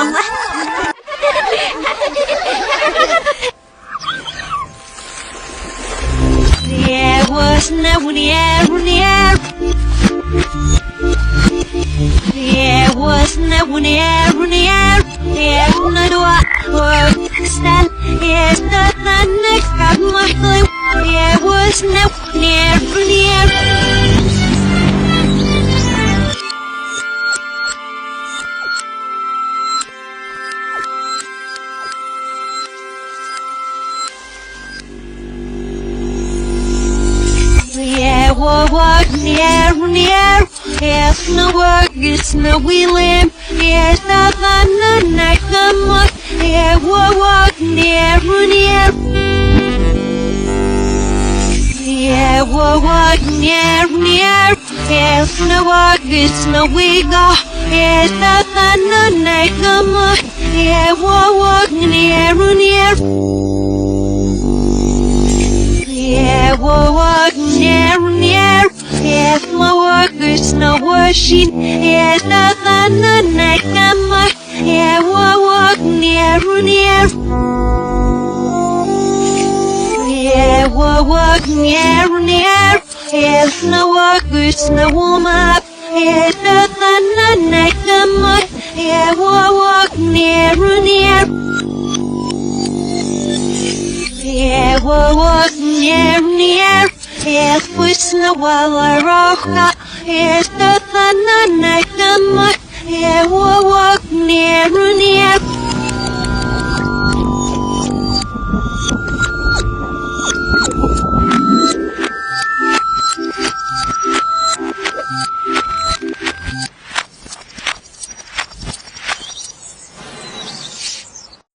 There was no near. There was no near. There was stand. There's nothing next got my clue. There was no near. Walk near. There's no work, it's no wheeling. There's nothing like the muck. Yeah, walk near. Yeah, walk near. There's no work, it's no wiggle. There's nothing like the muck. Yeah, walk near. Yeah, walk near. There's no work, it's no washing. There's nothing like the muck. Yeah, walk near. Yeah, walk near. There's no work, it's no warm up. There's nothing like the muck. Yeah, walk near. Yeah, walk near. There's push no wall or rock. There's nothing like the muck.